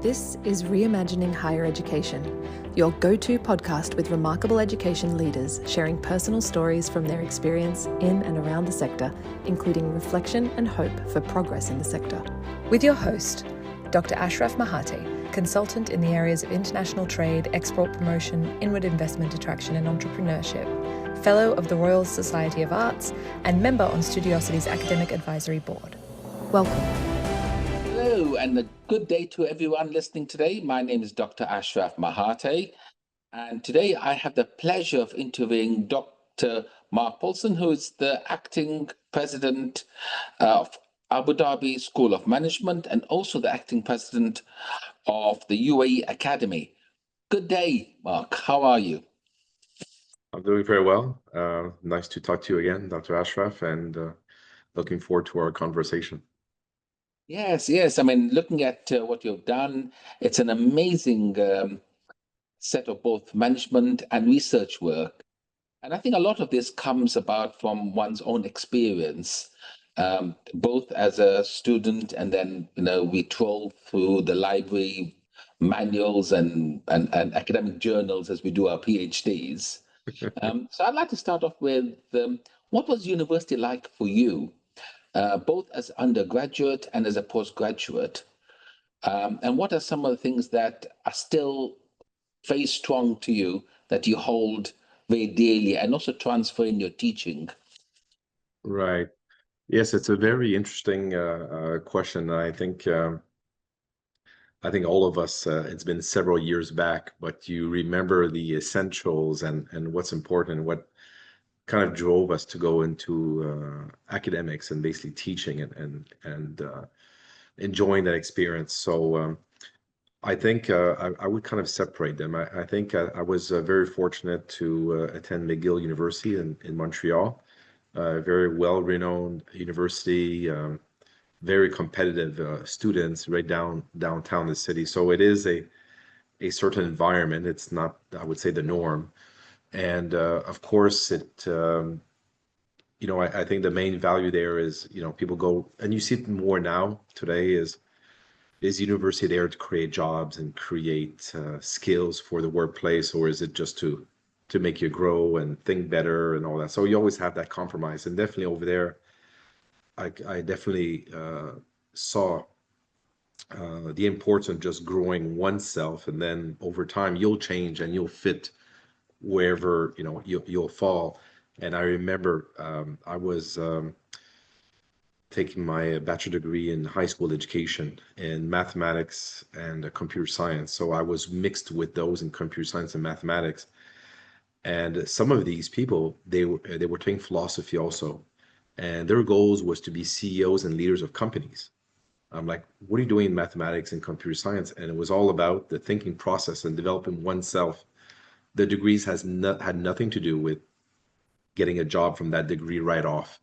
This is Reimagining Higher Education, your go-to podcast with remarkable education leaders sharing personal stories from their experience in and around the sector, including reflection and hope for progress in the sector. With your host, Dr. Ashraf Mahate, consultant in the areas of international trade, export promotion, inward investment attraction and entrepreneurship, Fellow of the Royal Society of Arts, and member on Studiosity's Academic Advisory Board. Welcome. Hello, and a good day to everyone listening today. My name is Dr. Ashraf Mahate, and today I have the pleasure of interviewing Dr. Marc Poulin, who is the acting president of Abu Dhabi School of Management and also the acting president of the UAE Academy. Good day, Marc. How are you? I'm doing very well. Nice to talk to you again, Dr. Ashraf, and looking forward to our conversation. Yes. I mean, looking at what you've done, it's an amazing set of both management and research work. And I think a lot of this comes about from one's own experience, both as a student and then, we troll through the library manuals and academic journals as we do our PhDs. So I'd like to start off with what was university like for you? Both as undergraduate and as a postgraduate. And what are some of the things that are still very strong to you that you hold very dearly and also transfer in your teaching? Right. Yes, it's a very interesting question. I think all of us, it's been several years back, but you remember the essentials and what's important, and what kind of drove us to go into academics and basically teaching and enjoying that experience. So I think I would kind of separate them. I think I was very fortunate to attend McGill University in Montreal, a very well-renowned university, very competitive students right downtown the city. So it is a certain environment. It's not, I would say, the norm. And of course, I think the main value there is, people go, and you see it more now today, is university there to create jobs and create skills for the workplace, or is it just to make you grow and think better and all that? So you always have that compromise. And definitely over there, I definitely saw the importance of just growing oneself, and then over time you'll change and you'll fit wherever you'll fall. And I remember I was taking my bachelor degree in high school education in mathematics and computer science. So I was mixed with those in computer science and mathematics. And some of these people, they were taking philosophy also, and their goals was to be CEOs and leaders of companies. I'm like, what are you doing in mathematics and computer science? And it was all about the thinking process and developing oneself. The degrees had nothing to do with getting a job from that degree right off.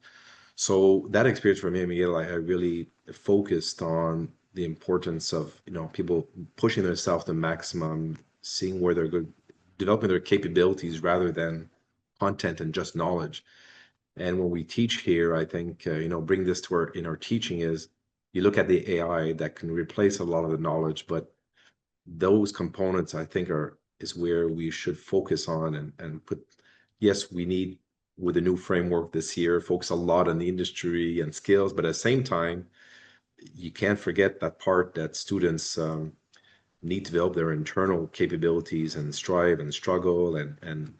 So that experience for me, Miguel, I really focused on the importance of people pushing themselves to maximum, seeing where they're good, developing their capabilities rather than content and just knowledge. And when we teach here, I think bring this to our teaching is, you look at the AI that can replace a lot of the knowledge, but those components I think is where we should focus on and put. Yes, we need, with the new framework this year, focus a lot on the industry and skills, but at the same time, you can't forget that part that students need to develop their internal capabilities and strive and struggle and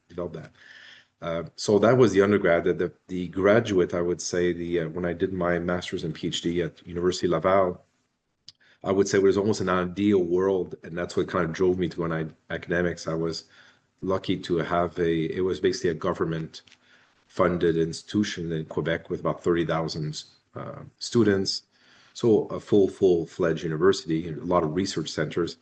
develop that. So that was the undergrad. The graduate, I would say, when I did my master's and PhD at University Laval, I would say it was almost an ideal world, and that's what kind of drove me to go on academics. I was lucky to have it was basically a government funded institution in Quebec with about 30,000 students. So a full-fledged university, a lot of research centers.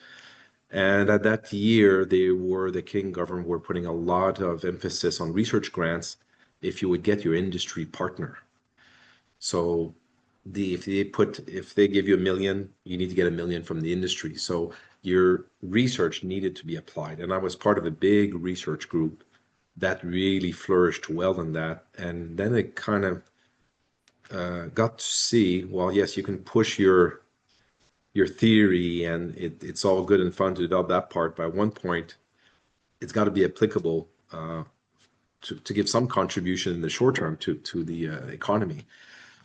And at that year, the King government were putting a lot of emphasis on research grants if you would get your industry partner. So if they give you $1 million, you need to get $1 million from the industry. So your research needed to be applied. And I was part of a big research group that really flourished well in that. And then it kind of got to see, well, yes, you can push your your theory, and it's all good and fun to develop that part. But at one point, it's got to be applicable to give some contribution in the short term to the economy.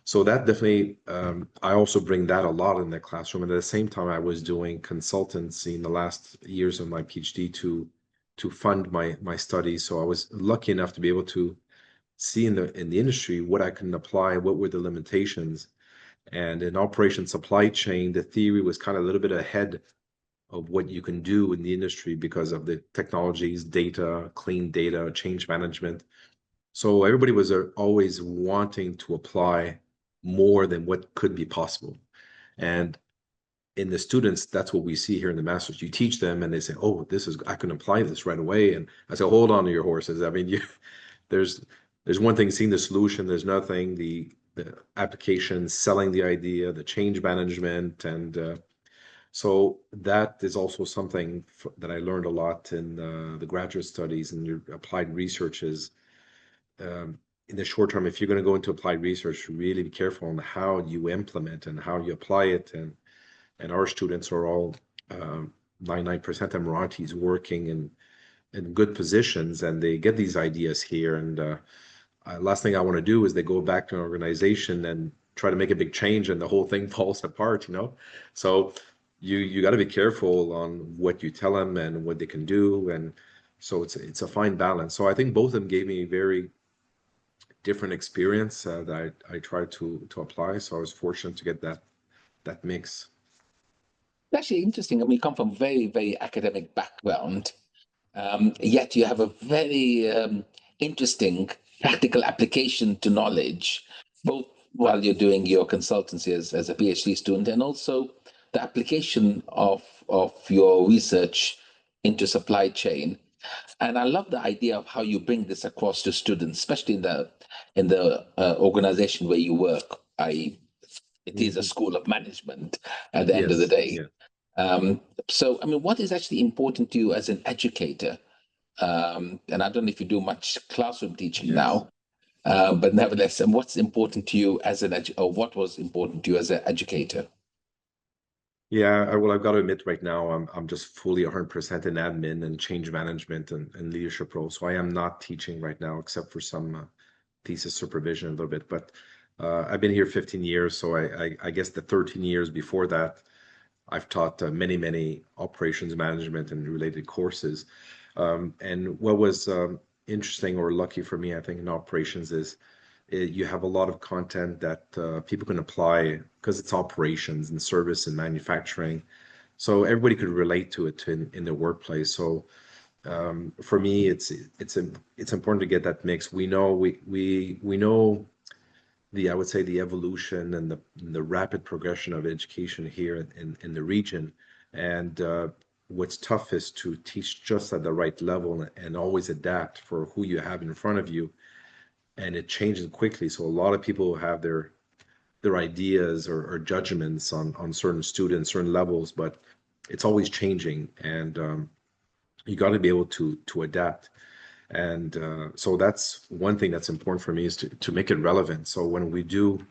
So that definitely, I also bring that a lot in the classroom. And at the same time, I was doing consultancy in the last years of my PhD to fund my studies. So I was lucky enough to be able to see in the industry what I can apply, what were the limitations. And in operation supply chain, the theory was kind of a little bit ahead of what you can do in the industry because of the technologies, data, clean data, change management. So everybody was always wanting to apply more than what could be possible. And in the students, that's what we see here in the masters. You teach them and they say, oh, I can apply this right away. And I say, hold on to your horses. I mean, there's one thing seeing the solution, there's nothing, the application, selling the idea, the change management. And so that is also something that I learned a lot in the graduate studies and your applied research is, in the short term, if you're going to go into applied research, really be careful on how you implement and how you apply it. And our students are all 99% Emiratis working in good positions, and they get these ideas here. And last thing I want to do is they go back to an organization and try to make a big change, and the whole thing falls apart. So you got to be careful on what you tell them and what they can do, and so it's a fine balance. So I think both of them gave me very different experience that I tried to apply. So I was fortunate to get that mix. It's actually interesting. I mean, you come from very, very academic background, yet you have a very interesting practical application to knowledge, both while you're doing your consultancy as a PhD student, and also the application of your research into supply chain. And I love the idea of how you bring this across to students, especially in the organization where you work. It is a school of management at the end of the Yes, day. yeah. So, I mean, what is actually important to you as an educator? And I don't know if you do much classroom teaching Yes. now, but nevertheless, and what's important to you as or what was important to you as an educator? Yeah, well, I've got to admit right now, I'm just fully 100% in admin and change management and leadership roles. So I am not teaching right now, except for some thesis supervision a little bit. But I've been here 15 years, so I guess the 13 years before that, I've taught many operations management and related courses. And what was interesting or lucky for me, I think, in operations is you have a lot of content that people can apply because it's operations and service and manufacturing. So everybody could relate to it in the workplace. So for me, it's important to get that mix. We know we know I would say the evolution and the rapid progression of education here in the region. And what's tough is to teach just at the right level and always adapt for who you have in front of you. And it changes quickly. So a lot of people have their ideas or judgments on certain students, certain levels, but it's always changing. And you got to be able to adapt. And so that's one thing that's important for me is to make it relevant. So when we do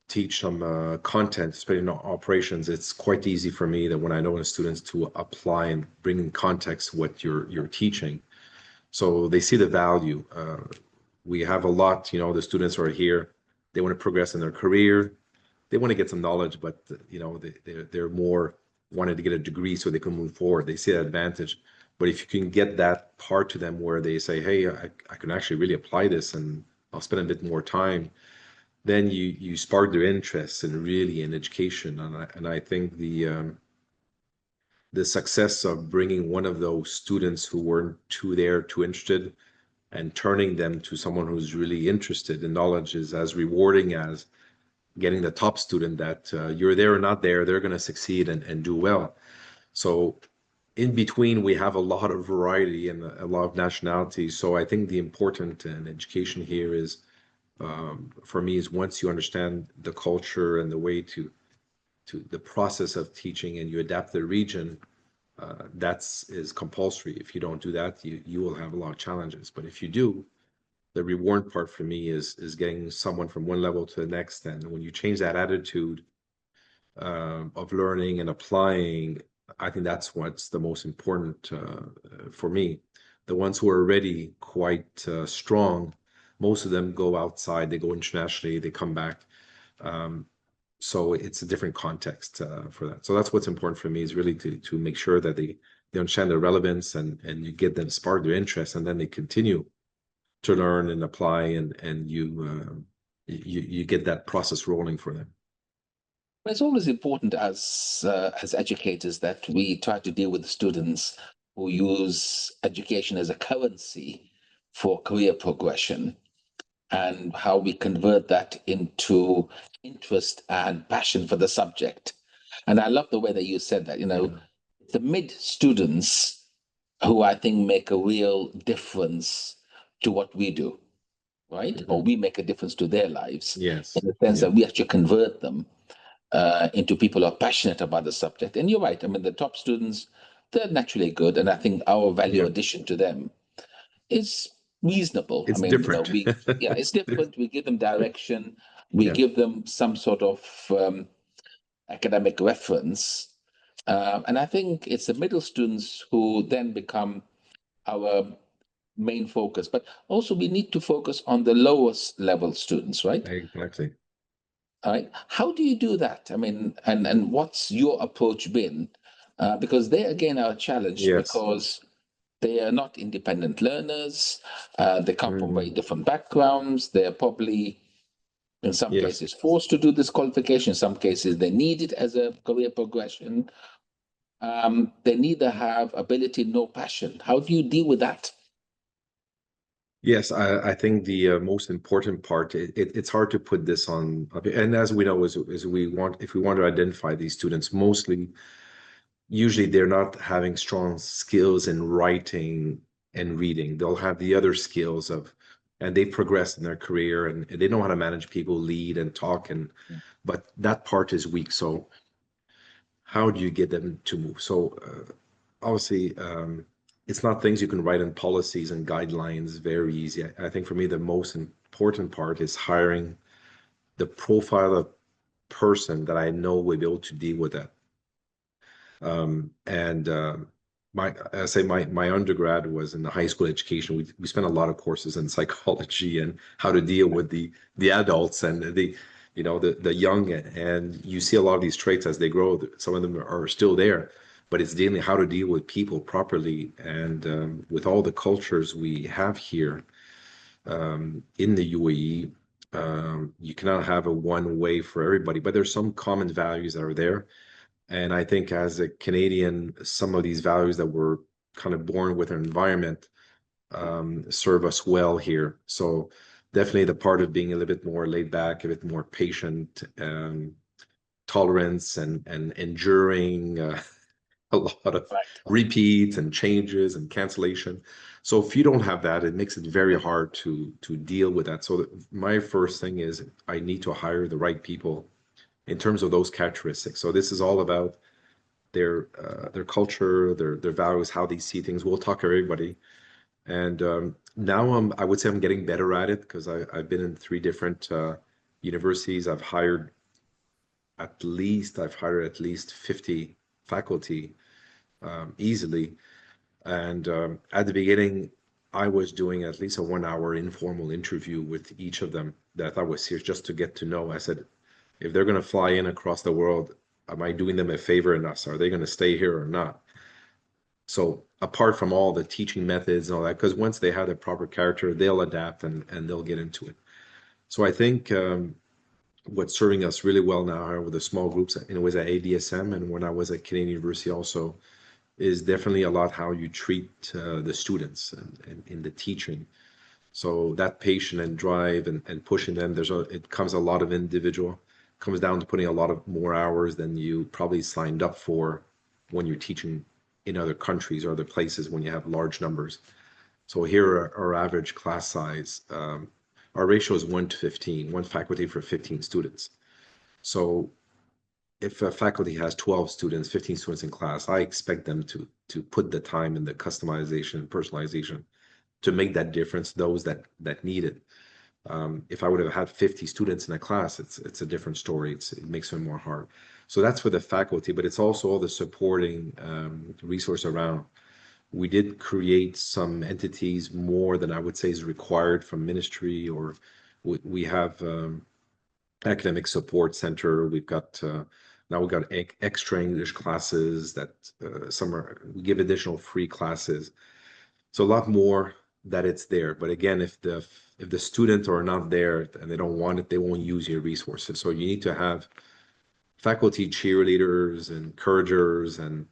teach some content, especially in operations, it's quite easy for me that when I know the students to apply and bring in context what you're teaching. So they see the value. We have a lot, the students are here, they want to progress in their career, they want to get some knowledge, but they're more wanting to get a degree so they can move forward. They see that advantage. But if you can get that part to them where they say, hey, I can actually really apply this and I'll spend a bit more time, then you spark their interest in education. And I think the success of bringing one of those students who weren't too interested and turning them to someone who's really interested in knowledge is as rewarding as getting the top student that you're there or not there, they're going to succeed and do well. So in between, we have a lot of variety and a lot of nationalities. So I think the important in education here is, for me, is once you understand the culture and the way to the process of teaching and you adapt the region, that's is compulsory. If you don't do that, you will have a lot of challenges. But if you do, the reward part for me is getting someone from one level to the next. And when you change that attitude, of learning and applying, I think that's what's the most important for me. The ones who are already quite strong, most of them go outside, they go internationally, they come back. So it's a different context for that. So that's what's important for me, is really to make sure that they understand the relevance, and you get them spark their interest, and then they continue to learn and apply, and you get that process rolling for them. It's always important as educators that we try to deal with the students who use education as a currency for career progression, and how we convert that into interest and passion for the subject. And I love the way that you said that, the mid students who I think make a real difference to what we do, right? Or we make a difference to their lives, Yes. in the sense that we actually convert them into people who are passionate about the subject. And you're right. I mean, the top students, they're naturally good. And I think our value addition to them is reasonable. I It's mean, different. it's different. We give them direction. We give them some sort of academic reference. And I think it's the middle students who then become our main focus. But also we need to focus on the lowest level students, right? Exactly. All right. How do you do that? I mean, and what's your approach been? Because they again are challenged because they are not independent learners. They come from very different backgrounds. They are probably, in some cases, forced to do this qualification. In some cases, they need it as a career progression. They neither have ability nor passion. How do you deal with that? Yes, I think the most important part, it's hard to put this on, and as we know, is if we want to identify these students, usually they're not having strong skills in writing and reading. They'll have the other skills and they progress in their career, and they know how to manage people, lead and talk, but that part is weak. So how do you get them to move? So obviously, it's not things you can write in policies and guidelines very easy. I think for me, the most important part is hiring the profile of person that I know will be able to deal with that. And my undergrad was in the high school education. We spent a lot of courses in psychology and how to deal with the adults and the young, and you see a lot of these traits as they grow. Some of them are still there, but it's dealing how to deal with people properly. And with all the cultures we have here in the UAE, you cannot have a one way for everybody, but there's some common values that are there. And I think as a Canadian, some of these values that we're kind of born with our environment serve us well here. So definitely the part of being a little bit more laid back, a bit more patient, tolerance, and enduring a lot of repeats and changes and cancellation. So if you don't have that, it makes it very hard to deal with that. So my first thing is I need to hire the right people in terms of those characteristics. So this is all about their culture, their values, how they see things. We'll talk to everybody. And now I would say I'm getting better at it, because I've been in 3 different universities. I've hired at least 50 faculty easily. And at the beginning, I was doing at least a 1-hour informal interview with each of them that I thought was serious, just to get to know. I said, if they're going to fly in across the world, am I doing them a favor enough? Are they going to stay here or not? So apart from all the teaching methods and all that, because once they have the proper character, they'll adapt and they'll get into it. So I think what's serving us really well now with the small groups, and it was at ADSM, and when I was at Canadian University also, is definitely a lot how you treat the students and in the teaching. So that patience and drive and pushing them, it comes a lot of individual, comes down to putting a lot of more hours than you probably signed up for when you're teaching in other countries or other places when you have large numbers. So here our average class size, our ratio is 1 to 15, one faculty for 15 students. So if a faculty has 12 students, 15 students in class, I expect them to put the time in the customization and personalization to make that difference, those that need it. If I would have had 50 students in a class, it's a different story. It makes it more hard. So that's for the faculty, but it's also all the supporting resource around. We did create some entities more than I would say is required from ministry, or we have academic support center. We've got now we've got extra English classes that we give additional free classes. So a lot more that it's there. But again, if the students are not there and they don't want it, they won't use your resources. So you need to have faculty cheerleaders and encouragers, and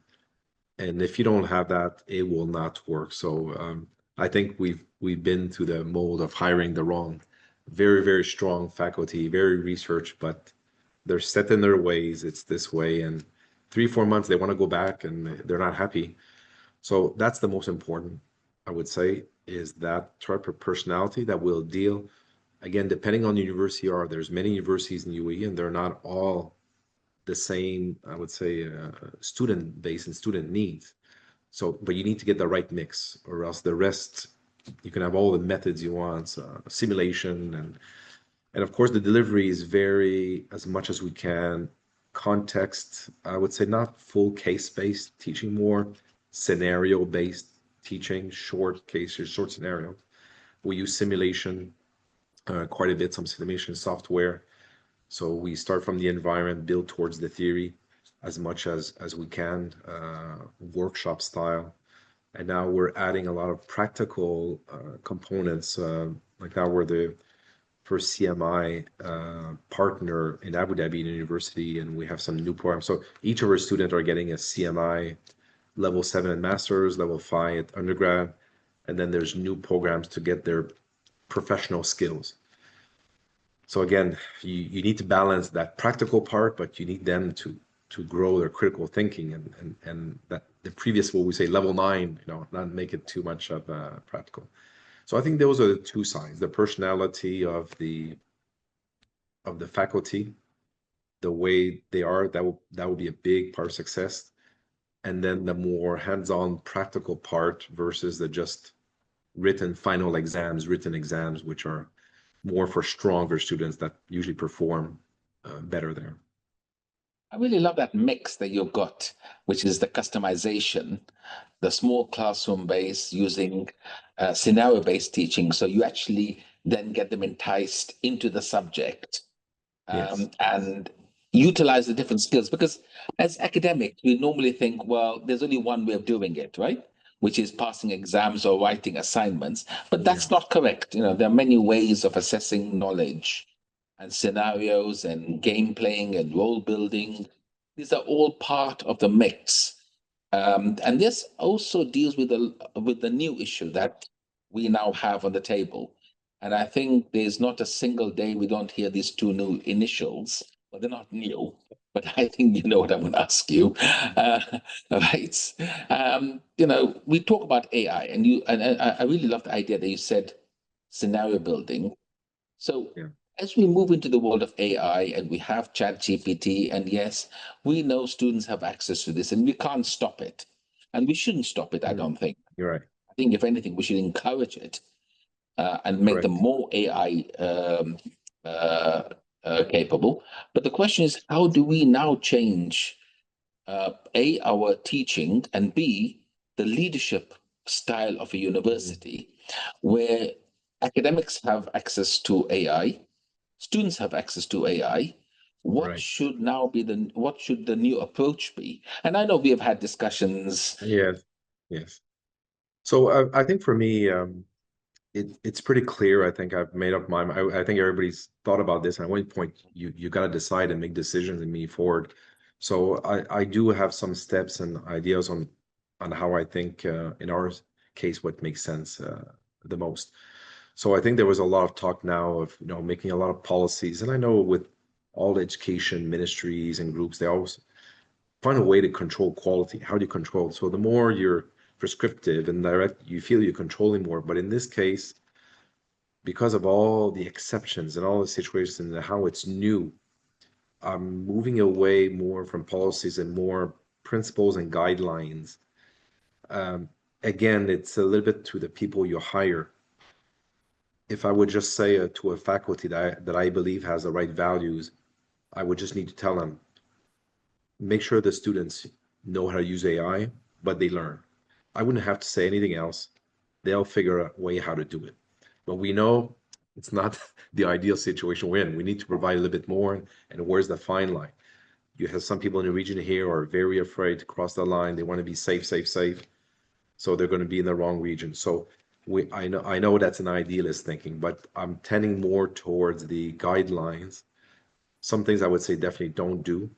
if you don't have that, it will not work. So I think we've been through the mold of hiring the wrong, very, very strong faculty, very research, but they're set in their ways. It's this way, and 3-4 months they want to go back and they're not happy. So that's the most important, I would say, is that type of personality that will deal. Again, depending on the university, there's many universities in UAE, and they're not all the same, I would say, student base and student needs. So, but you need to get the right mix, or else the rest, you can have all the methods you want, simulation, and of course the delivery is very, as much as we can, context, I would say, not full case-based teaching, more scenario-based teaching, short cases, short scenario. We use simulation quite a bit, some simulation software. So we start from the environment, build towards the theory as much as we can, workshop style. And now we're adding a lot of practical components. Like now we're the first CMI partner in Abu Dhabi University, and we have some new programs. So each of our students are getting a CMI level 7 at master's, level 5 at undergrad, and then there's new programs to get their professional skills. So again, you need to balance that practical part, but you need them to grow their critical thinking, and that the previous, what we say, level 9, not make it too much of practical. So I think those are the two sides: the personality of the faculty, the way they are, that will be a big part of success, and then the more hands-on practical part versus the just written exams, which are more for stronger students that usually perform better there. I really love that mix that you've got, which is the customization, the small classroom base using scenario-based teaching. So you actually then get them enticed into the subject Yes. and utilize the different skills. Because as academics, we normally think, well, there's only one way of doing it, right? Which is passing exams or writing assignments. But that's not correct. There are many ways of assessing knowledge, and scenarios and game playing and role building. These are all part of the mix. And this also deals with the new issue that we now have on the table. And I think there's not a single day we don't hear these two new initials. Well, they're not new, but I think you know what I'm going to ask you. Right. We talk about AI, and I really love the idea that you said scenario building. So Yeah. as we move into the world of AI and we have ChatGPT, and yes, we know students have access to this and we can't stop it. And we shouldn't stop it, I don't think. You're right. I think, if anything, we should encourage it and make them Correct. more AI capable. But the question is, how do we now change A, our teaching, and B, the leadership style of a university where academics have access to AI, students have access to AI. What Right. should the new approach be? And I know we have had discussions. Yes. Yes. So I think for me, it's pretty clear. I think I've made up my mind. I think everybody's thought about this. And at one point, you got to decide and make decisions and move forward. So I do have some steps and ideas on how I think in our case what makes sense the most. So I think there was a lot of talk now of making a lot of policies, and I know with all education ministries and groups, they always find a way to control quality. How do you control? So the more you're prescriptive and direct, you feel you're controlling more. But in this case, because of all the exceptions and all the situations and how it's new, I'm moving away more from policies and more principles and guidelines. Um, Again, it's a little bit to the people you hire. If I would just say to a faculty that I believe has the right values, I would just need to tell them, make sure the students know how to use AI, but they learn. I wouldn't have to say anything else. They'll figure a way how to do it. But we know it's not the ideal situation we're in. We need to provide a little bit more. And where's the fine line? You have some people in the region here are very afraid to cross the line. They want to be safe, safe, safe. So they're going to be in the wrong region. So I know that's an idealist thinking, but I'm tending more towards the guidelines. Some things I would say definitely don't do.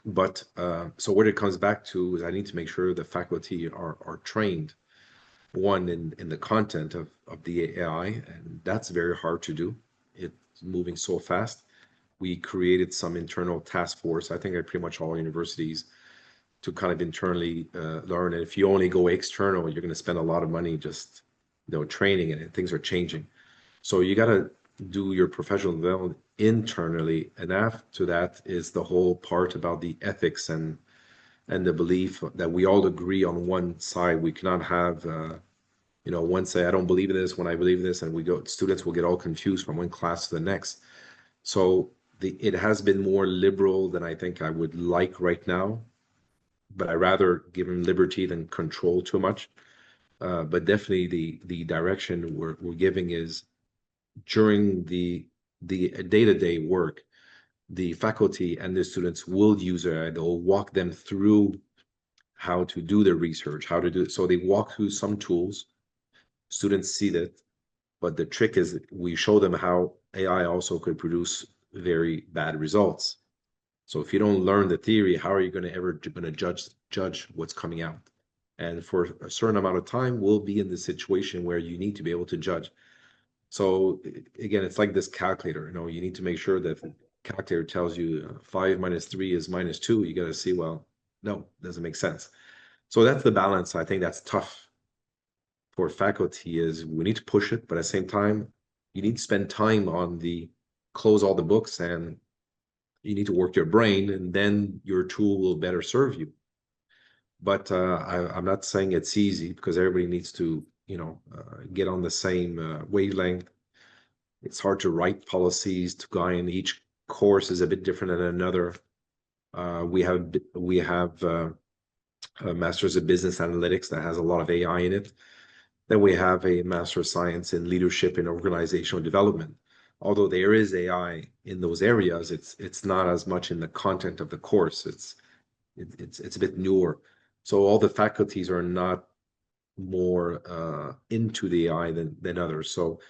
But so what it comes back to is I need to make sure the faculty are trained, one in the content of the AI, and that's very hard to do. It's moving so fast. We created some internal task force, I think at pretty much all universities, to kind of internally learn. And if you only go external, you're going to spend a lot of money just training, and things are changing. So you got to do your professional development internally, and after that is the whole part about the ethics and the belief that we all agree on one side. We cannot have one say I don't believe in this when I believe in this, and students will get all confused from one class to the next. So it has been more liberal than I think I would like right now, but I rather give them liberty than control too much. But definitely the direction we're giving is during the day-to-day work, the faculty and the students will use it. They'll walk them through how to do their research, how to do it. So they walk through some tools, students see that, but the trick is we show them how AI also could produce very bad results. So if you don't learn the theory, how are you going to ever judge what's coming out? And for a certain amount of time, we'll be in the situation where you need to be able to judge. So again, it's like this calculator. You need to make sure that the calculator tells you 5 minus 3 is minus 2. You got to see, well, no, doesn't make sense. So that's the balance. I think that's tough for faculty, is we need to push it, but at the same time, you need to spend time on close all the books, and you need to work your brain, and then your tool will better serve you. But I'm not saying it's easy, because everybody needs to get on the same wavelength. It's hard to write policies to guide, and each course is a bit different than another. We have a master's of business analytics that has a lot of AI in it. Then we have a master of science in leadership and organizational development. Although there is AI in those areas, it's not as much in the content of the course. It's a bit newer. So all the faculties are not more into the AI than others. So,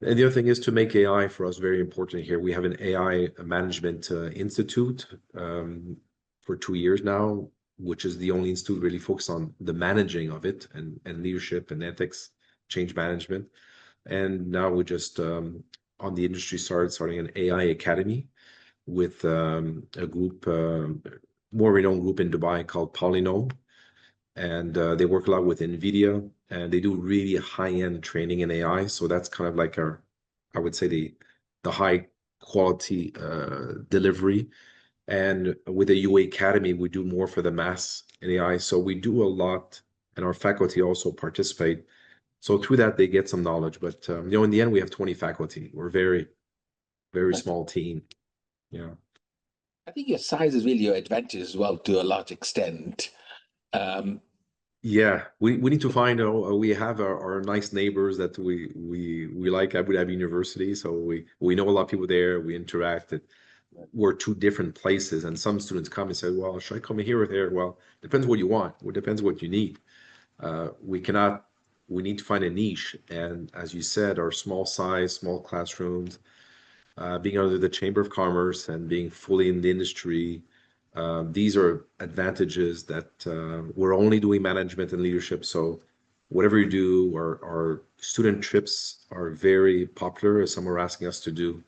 and the other thing is to make AI for us very important here. We have an AI management institute for 2 years now, which is the only institute really focused on the managing of it and leadership and ethics, change management. And now we just on the industry starting an AI Academy with a group, more renowned group in Dubai called Polynome. And they work a lot with NVIDIA, and they do really high-end training in AI. So that's kind of like I would say the high quality delivery. And with the UAE Academy, we do more for the mass in AI. So we do a lot, and our faculty also participate. So through that, they get some knowledge. But in the end, we have 20 faculty. We're very, very small team. Yeah. I think your size is really your advantage as well, to a large extent. Yeah, we need to find we have our nice neighbors that we like, Abu Dhabi University. So we know a lot of people there. We interact. We're two different places, and some students come and say, well, should I come here or there? Well, depends what you want. It depends what you need. We need to find a niche. And as you said, our small size, small classrooms, being under the Chamber of Commerce and being fully in the industry, these are advantages that we're only doing management and leadership. So whatever you do, our student trips are very popular. Some are asking us to do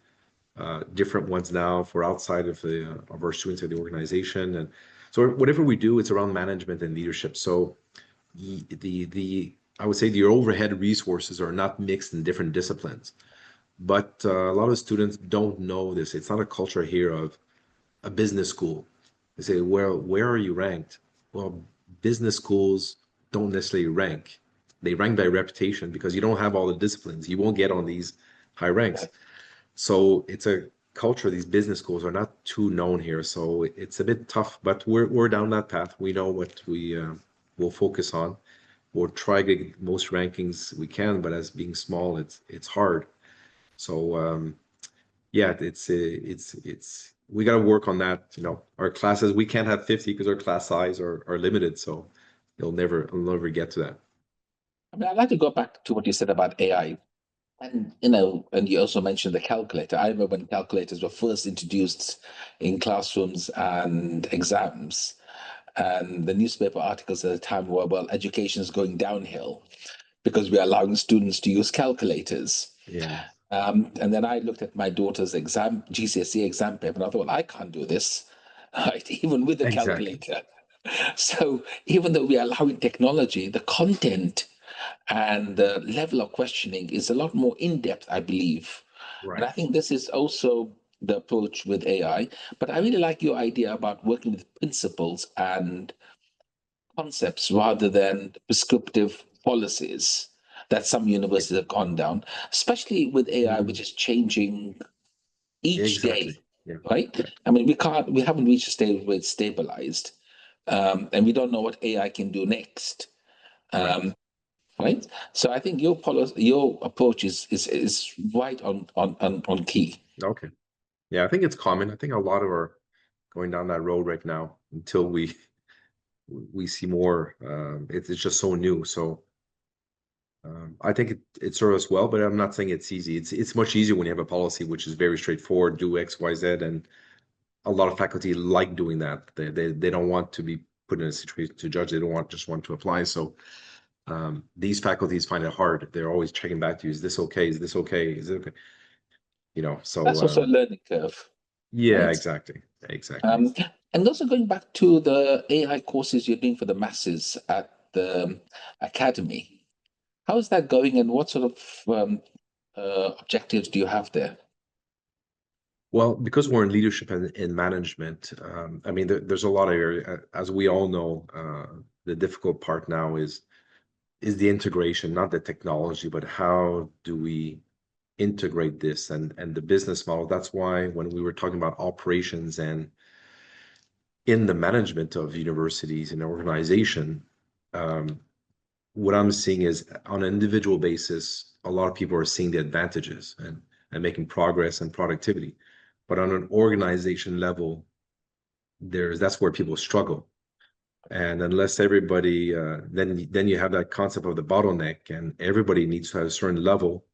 different ones now for outside of our students in the organization. And so whatever we do, it's around management and leadership. So I would say the overhead resources are not mixed in different disciplines. But a lot of students don't know this. It's not a culture here of a business school. They say, well, where are you ranked? Well, business schools don't necessarily rank. They rank by reputation, because you don't have all the disciplines. You won't get on these high ranks. So it's culture, these business schools are not too known here, so it's a bit tough. But we're down that path. We know what we will focus on. We'll try to get most rankings we can, but as being small, it's hard. So yeah, it's we got to work on that. You know, our classes, we can't have 50 because our class size are limited. So it'll never get to that. I mean, I'd like to go back to what you said about AI. And and you also mentioned the calculator. I remember when calculators were first introduced in classrooms and exams, and the newspaper articles at the time were, well, education is going downhill because we're allowing students to use calculators. Yeah, And then I looked at my daughter's GCSE exam paper, and I thought, well, I can't do this, right? Even with a exactly. calculator. So even though we are allowing technology, the content and the level of questioning is a lot more in depth, I believe. And Right. I think this is also the approach with AI. But I really like your idea about working with principles and concepts rather than prescriptive policies that some Yeah. universities have gone down, especially with AI, which Mhm. is changing each Exactly. day, Yeah. right? I mean, we haven't reached a stage where it's stabilized, and we don't know what AI can do next. Right. Um, right? So I think your policy, your approach is right on key. Okay. Yeah, I think it's common. I think a lot of are going down that road right now until we see more. It's just so new. So I think it serves us well, but I'm not saying it's easy. It's much easier when you have a policy which is very straightforward, do X, Y, Z, and a lot of faculty like doing that. They don't want to be put in a situation to judge. They don't want to apply. So these faculties find it hard. They're always checking back to you. Is this okay? Is this okay? Is it okay? You know, That's so also a learning curve, yeah, right? exactly. Exactly. Um, and also going back to the AI courses you're doing for the masses at the academy, how is that going, and what sort of objectives do you have there? Well, because we're in leadership and in management, I mean, there's a lot of area, as we all know, the difficult part now is the integration, not the technology, but how do we integrate this and the business model. That's why when we were talking about operations and in the management of universities and organization, um, what I'm seeing is on an individual basis, a lot of people are seeing the advantages and making progress and productivity. But on an organization level, that's where people struggle. And unless everybody, then you have that concept of the bottleneck, and everybody needs to have a certain level,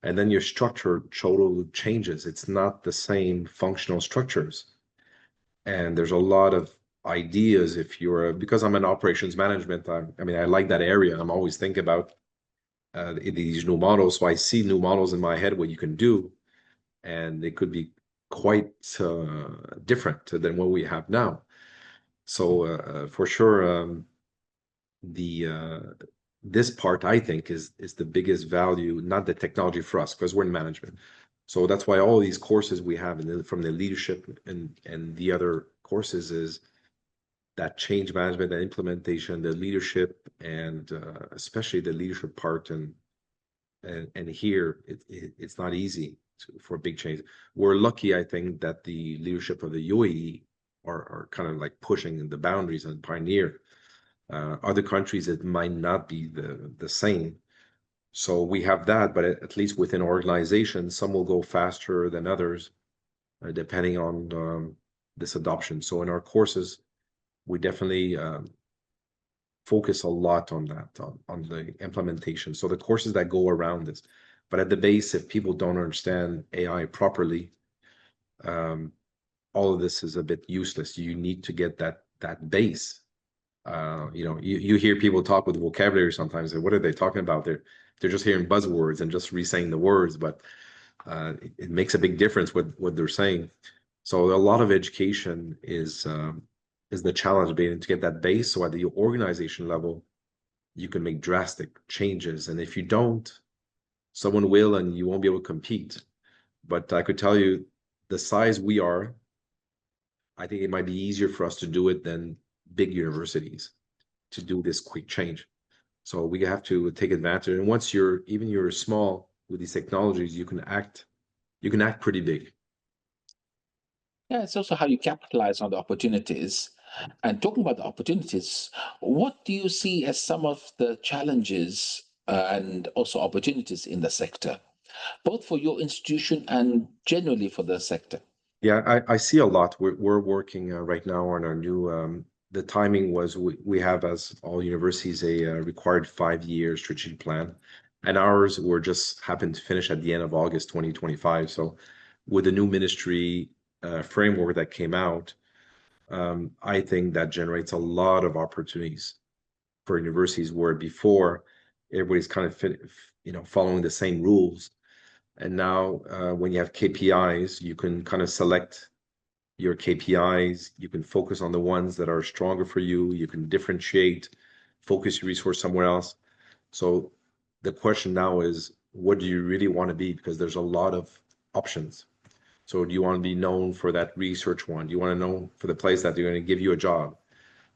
and then your structure total changes. It's not the same functional structures. And there's a lot of ideas if you're because I'm in operations management. I mean, I like that area. I'm always thinking about these new models. So I see new models in my head what you can do, and they could be quite different than what we have now. So for sure, the this part I think is the biggest value, not the technology for us, because we're in management. So that's why all these courses we have from the leadership and the other courses is that change management and implementation, the leadership, and especially the leadership part. And here it's not easy for big change. We're lucky, I think, that the leadership of the UAE are kind of like pushing the boundaries and pioneer. Other countries, it might not be the same. So we have that, but at least within organizations, some will go faster than others, depending on this adoption. So in our courses, we definitely focus a lot on that, on the implementation. So the courses that go around this, but at the base, if people don't understand AI properly, um, all of this is a bit useless. You need to get that base. You hear people talk with vocabulary sometimes, and what are they talking about? They're just hearing buzzwords and just re-saying the words, but it makes a big difference what they're saying. So a lot of education is the challenge being to get that base. So at the organization level, you can make drastic changes, and if you don't, someone will, and you won't be able to compete. But I could tell you, the size we are, I think it might be easier for us to do it than big universities to do this quick change. So we have to take advantage. And once you're small with these technologies, you can act pretty big. Yeah, it's also how you capitalize on the opportunities. And talking about the opportunities, what do you see as some of the challenges and also opportunities in the sector, both for your institution and generally for the sector? Yeah, I see a lot. We're working right now on our new. The timing was we have, as all universities, a required 5-year strategic plan, and ours were just happened to finish at the end of August 2025. So, with the new ministry framework that came out, I think that generates a lot of opportunities for universities where before everybody's kind of following the same rules, and now when you have KPIs, you can kind of select your KPIs. You can focus on the ones that are stronger for you. You can differentiate, focus your resource somewhere else. So the question now is, what do you really want to be? Because there's a lot of options. So do you want to be known for that research one? Do you want to know for the place that they're going to give you a job?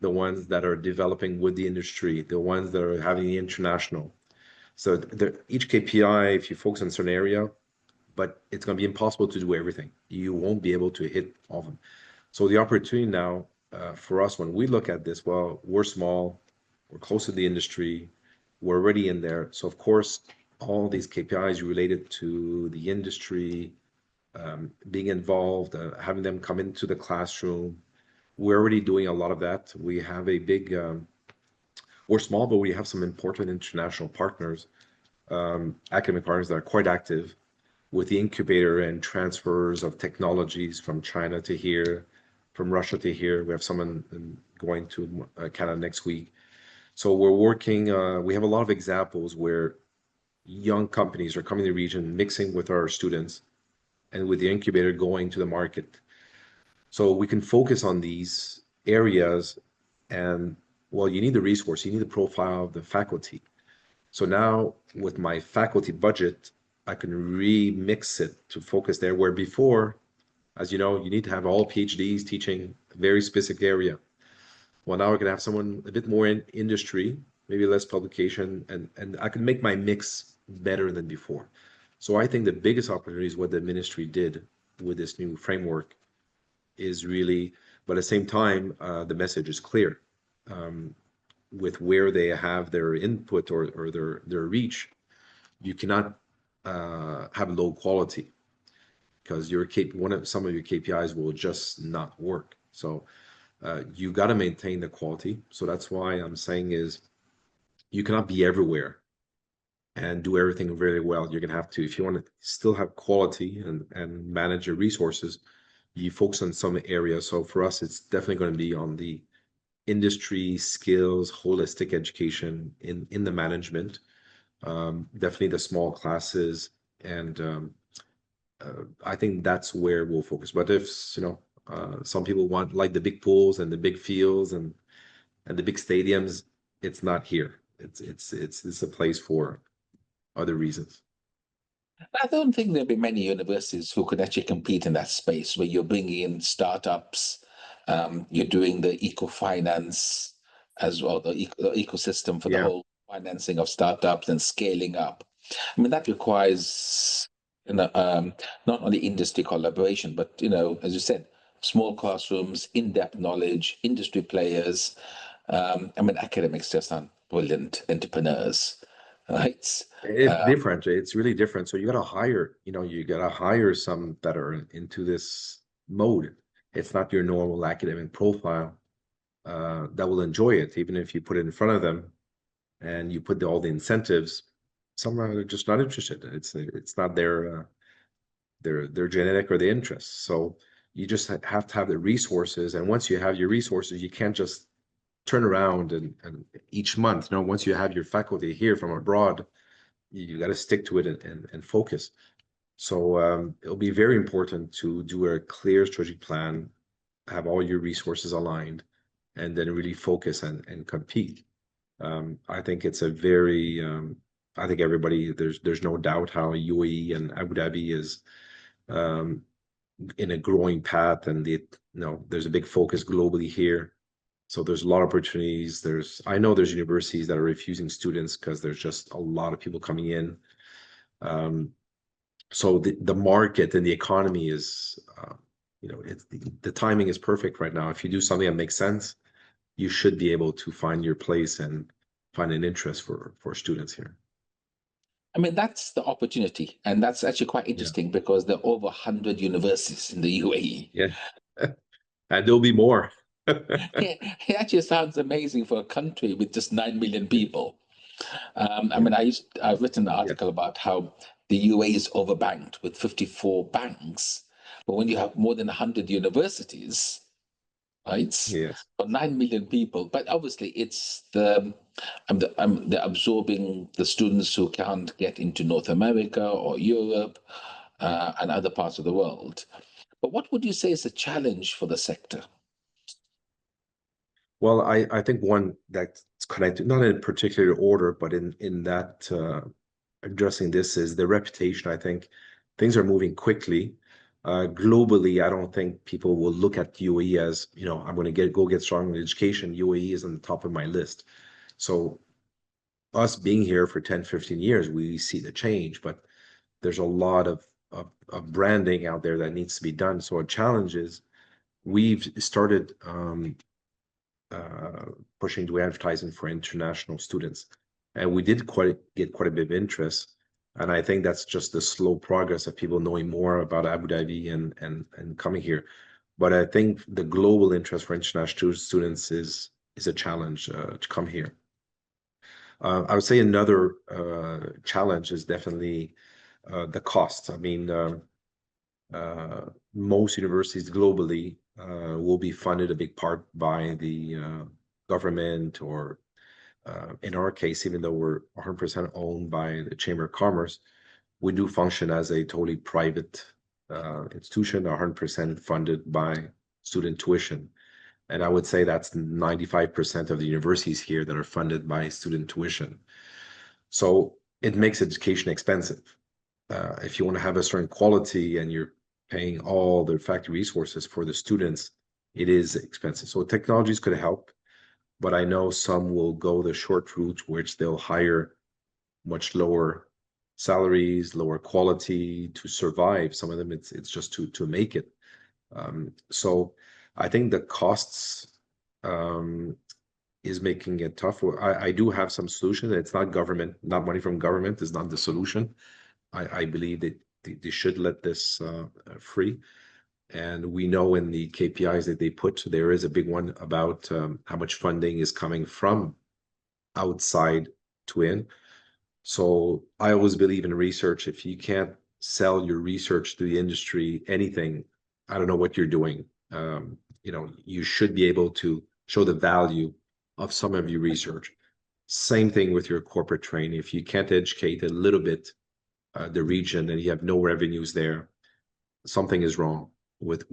The ones that are developing with the industry, the ones that are having the international. So each KPI, if you focus on a certain area, but it's going to be impossible to do everything. You won't be able to hit all of them. So the opportunity now for us, when we look at this, well, we're small, we're close to the industry, we're already in there. So of course, all these KPIs related to the industry, being involved, having them come into the classroom, we're already doing a lot of that. We have a big, we're small, but we have some important international partners, academic partners that are quite active with the incubator and transfers of technologies from China to here, from Russia to here. We have someone going to Canada next week. So we're working, we have a lot of examples where young companies are coming to the region, mixing with our students, and with the incubator going to the market. So we can focus on these areas, and well, you need the resource, you need the profile of the faculty. So now with my faculty budget, I can remix it to focus there, where before, as you know, you need to have all PhDs teaching a very specific area. Well, now we're going to have someone a bit more in industry, maybe less publication, and I can make my mix better than before. So I think the biggest opportunity is what the ministry did with this new framework is really, but at the same time, the message is clear. With where they have their input or their reach, you cannot have low quality because some of your KPIs will just not work. So you got to maintain the quality. So that's why I'm saying is you cannot be everywhere and do everything very well. You're gonna have to, if you want to still have quality and manage your resources, you focus on some areas. So for us, it's definitely going to be on the industry skills, holistic education in the management, definitely the small classes, and I think that's where we'll focus. But if some people want like the big pools and the big fields and the big stadiums, it's not here. It's a place for other reasons. I don't think there'll be many universities who could actually compete in that space where you're bringing in startups, you're doing the eco-finance as well, the ecosystem for the Yeah. whole financing of startups and scaling up. I mean, that requires, not only industry collaboration, but, as you said, small classrooms, in-depth knowledge, industry players. I mean, academics just aren't brilliant entrepreneurs, right? It's different. It's really different. So you gotta hire some that are into this mode. It's not your normal academic profile that will enjoy it, even if you put it in front of them and you put all the incentives. Some are just not interested. It's not their genetic or their interests. So you just have to have the resources. And once you have your resources, you can't just turn around and each month, once you have your faculty here from abroad, you got to stick to it and focus. So it'll be very important to do a clear strategic plan, have all your resources aligned, and then really focus and compete. I think it's a very, I think everybody, there's no doubt how UAE and Abu Dhabi is in a growing path, and there's a big focus globally here. So there's a lot of opportunities. I know there's universities that are refusing students because there's just a lot of people coming in. So the market and the economy is it's the timing is perfect right now. If you do something that makes sense, you should be able to find your place and find an interest for students here. I mean, that's the opportunity. And that's actually quite Yeah. interesting because there are over 100 universities in the UAE. Yeah. And there'll be more. It actually sounds amazing for a country with just 9 million people. I mean, I've written an article about how the UAE is overbanked with 54 banks. But when you have more than 100 universities, right, Yes. for 9 million people, but obviously it's they're absorbing the students who can't get into North America or Europe and other parts of the world. But what would you say is a challenge for the sector? Well, I think one that's connected, not in particular order, but in that addressing this is the reputation. I think things are moving quickly. Globally, I don't think people will look at UAE as, I'm going to go get strong in education. UAE is on the top of my list. So us being here for 10, 15 years, we see the change, but there's a lot of branding out there that needs to be done. So a challenge is we've started pushing to advertising for international students. And we did get quite a bit of interest. And I think that's just the slow progress of people knowing more about Abu Dhabi and coming here. But I think the global interest for international students is a challenge to come here. I would say another challenge is definitely the cost. I mean, most universities globally will be funded a big part by the government, or in our case, even though we're 100% owned by the Chamber of Commerce, we do function as a totally private institution, 100% funded by student tuition. And I would say that's 95% of the universities here that are funded by student tuition. So it makes education expensive. If you want to have a certain quality and you're paying all the factory resources for the students, it is expensive. So technologies could help, but I know some will go the short route, which they'll hire much lower salaries, lower quality to survive. Some of them, it's just to make it. So I think the costs is making it tough. I do have some solution. It's not government, not money from government is not the solution. I believe that they should let this free. And we know in the KPIs that they put, there is a big one about how much funding is coming from outside to in. So I always believe in research. If you can't sell your research to the industry, anything, I don't know what you're doing. You should be able to show the value of some of your research. Same thing with your corporate training. If you can't educate a little bit the region and you have no revenues there, something is wrong with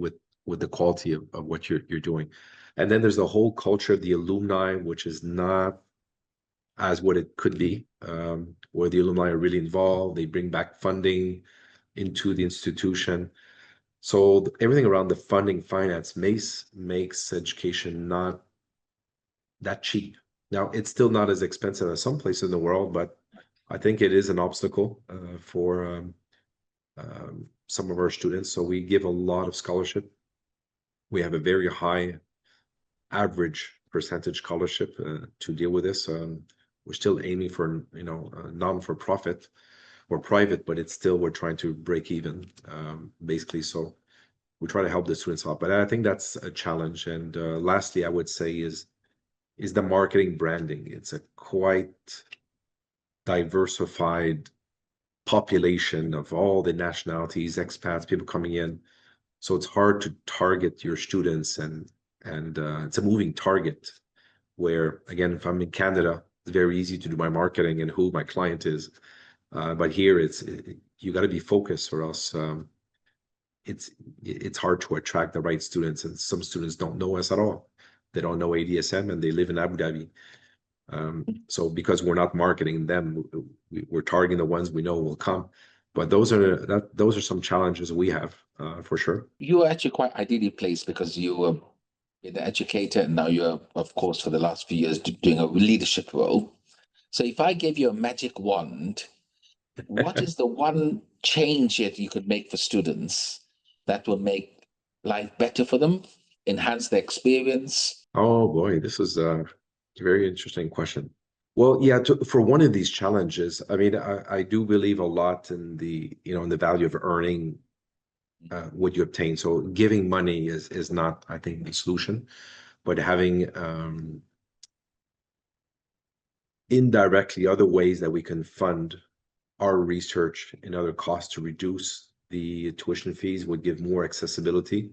the quality of what you're doing. And then there's the whole culture of the alumni, which is not as what it could be, where the alumni are really involved. They bring back funding into the institution. So everything around the funding finance makes education not that cheap. Now, it's still not as expensive as some places in the world, but I think it is an obstacle for some of our students. So we give a lot of scholarship. We have a very high average percentage scholarship to deal with this. We're still aiming for, non-for-profit or private, but it's still, we're trying to break even, basically. So we try to help the students out, but I think that's a challenge. And lastly, I would say is the marketing branding. It's a quite diversified population of all the nationalities, expats, people coming in. So it's hard to target your students, and it's a moving target. Where again, if I'm in Canada, it's very easy to do my marketing and who my client is. But here, you got to be focused, or else it's hard to attract the right students. And some students don't know us at all. They don't know ADSM, and they live in Abu Dhabi. So because we're not marketing them, we're targeting the ones we know will come. But those are some challenges we have for sure. You are actually quite ideally placed because you were an educator, and now you're, of course, for the last few years doing a leadership role. So if I gave you a magic wand, what is the one change that you could make for students that will make life better for them, enhance their experience? Oh boy, this is a very interesting question. Well, yeah, for one of these challenges, I mean, I do believe a lot in in the value of earning what you obtain. So giving money is not, I think, the solution, but having indirectly other ways that we can fund our research and other costs to reduce the tuition fees would give more accessibility.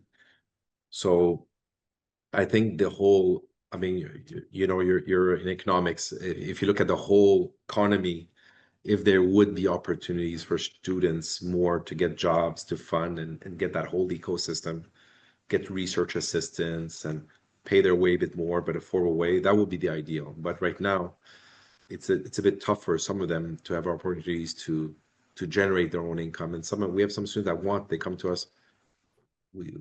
So I think the whole, I mean, you're in economics. If you look at the whole economy, if there would be opportunities for students more to get jobs to fund and get that whole ecosystem, get research assistance and pay their way a bit more, but affordable way, that would be the ideal. But right now, it's a bit tough for some of them to have opportunities to generate their own income. And we have some students that they come to us,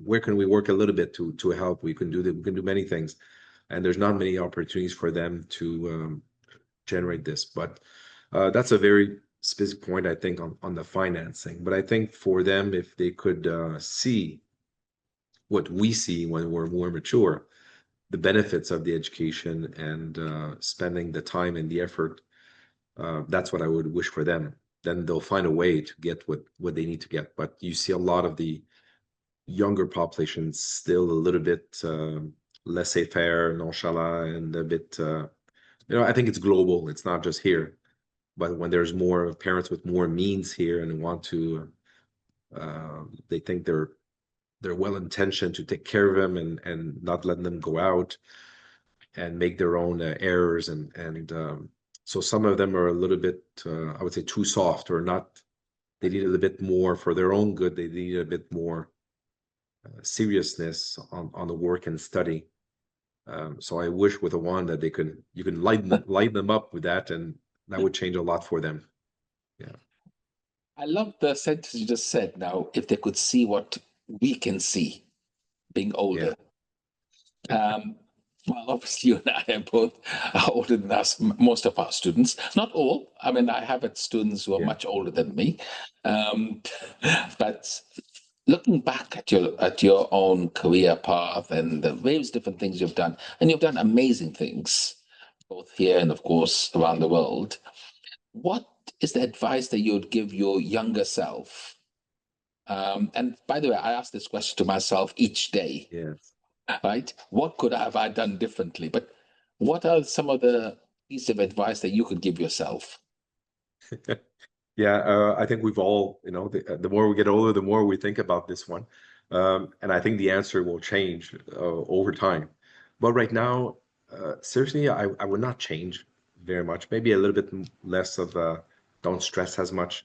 where can we work a little bit to help? We can do many things, and there's not many opportunities for them to generate this. But that's a very specific point, I think, on the financing. But I think for them, if they could see what we see when we're more mature, the benefits of the education and spending the time and the effort, that's what I would wish for them. Then they'll find a way to get what they need to get. But you see a lot of the younger population still a little bit laissez-faire, nonchalant, and a bit, I think it's global. It's not just here. But when there's more parents with more means here and want to, they think they're well intentioned to take care of them and not letting them go out and make their own errors and so some of them are a little bit I would say too soft or not. They need a little bit more for their own good. They need a bit more seriousness on the work and study. So I wish with a wand that you can lighten them up with that, and that would change a lot for them. Yeah. I love the sentence you just said now, if they could see what we can see being Yeah. older. Um, well, obviously, you and I are both older than us, most of our students. Not all. I mean, I have had students who are Yeah. much older than me. Um, but looking back at your own career path and the various different things you've done, and you've done amazing things, both here and, of course, around the world. What is the advice that you would give your younger self? And by the way, I ask this question to myself each day, Yeah. right? What could have I done differently? But what are some of the pieces of advice that you could give yourself? Yeah, I think we've all, the more we get older, the more we think about this one. And I think the answer will change over time. But right now, seriously, I would not change very much. Maybe a little bit less of don't stress as much,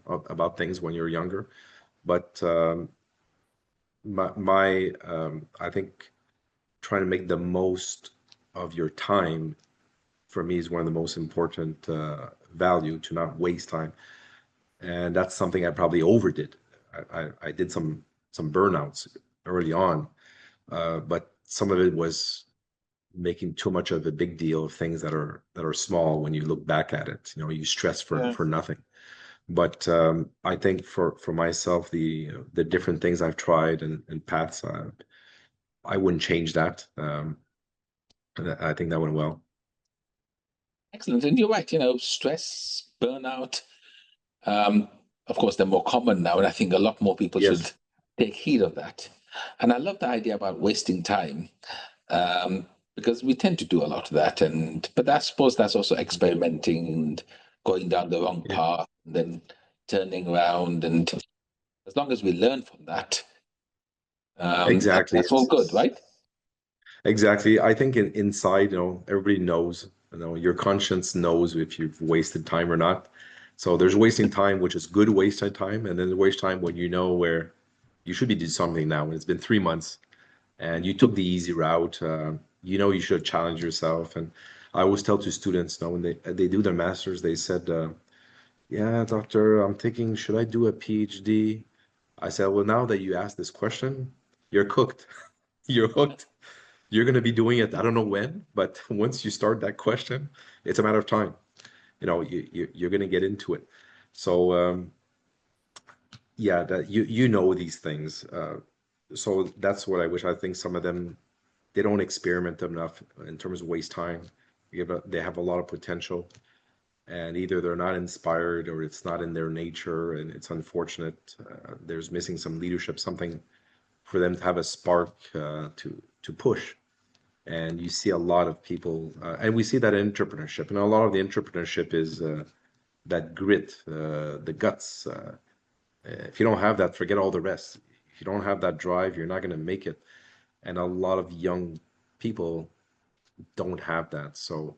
about things when you're younger. But I think trying to make the most of your time for me is one of the most important value, to not waste time. And that's something I probably overdid. I did some burnouts early on, but some of it was making too much of a big deal of things that are small when you look back at it. You stress Yeah. for nothing. But I think for myself, the different things I've tried and paths, I wouldn't change that. And I think that went well. Excellent. And you're right, stress, burnout, um, of course, they're more common now. And I think a lot more people should Yes, take heed of that. And I love the idea about wasting time, because we tend to do a lot of that. But I suppose that's also experimenting and going down the wrong yeah, path and then turning around. And as long as we learn from that, exactly. that's all good, right? Exactly. I think inside, everybody knows, your conscience knows if you've wasted time or not. So there's wasting time, which is good wasted time, and then there's waste time when you know where you should be doing something now. And it's been 3 months and you took the easy route. You should challenge yourself. And I always tell to students, when they do their masters, they said, "Yeah, doctor, I'm thinking, should I do a PhD?" I said, "Well, now that you asked this question, you're cooked. You're hooked. You're going to be doing it. I don't know when, but once you start that question, it's a matter of time. You're going to get into it." So yeah, that you know these things. so that's what I wish. I think some of them, they don't experiment enough in terms of waste time. They have a lot of potential, and either they're not inspired or it's not in their nature, and it's unfortunate. There's missing some leadership, something for them to have a spark to push. And you see a lot of people, and we see that in entrepreneurship, and a lot of the entrepreneurship is that grit, the guts. If you don't have that, forget all the rest. If you don't have that drive, you're not going to make it. And a lot of young people don't have that. So,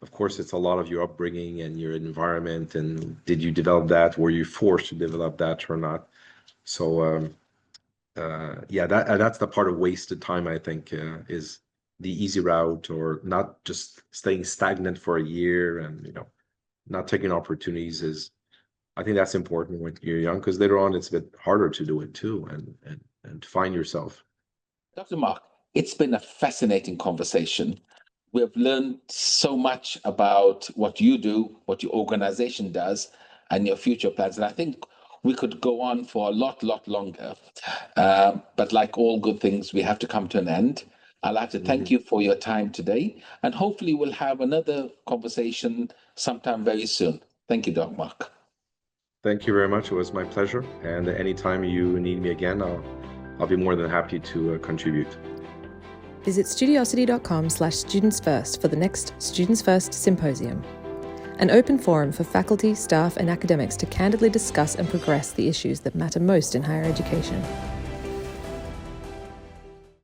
of course, it's a lot of your upbringing and your environment. And did you develop that? Were you forced to develop that or not? So, yeah, that's the part of wasted time, I think, is the easy route, or not just staying stagnant for a year and, not taking opportunities. Is I think that's important when you're young, because later on it's a bit harder to do it too, and to find yourself. Dr. Marc, it's been a fascinating conversation. We've learned so much about what you do, what your organization does, and your future plans. And I think we could go on for a lot longer. But like all good things, we have to come to an end. I'd like to thank you for your time today, and hopefully we'll have another conversation sometime very soon. Thank you, Dr. Marc. Thank you very much. It was my pleasure. And anytime you need me again, I'll be more than happy to contribute. Visit studiosity.com/studentsfirst for the next Students First Symposium, an open forum for faculty, staff, and academics to candidly discuss and progress the issues that matter most in higher education.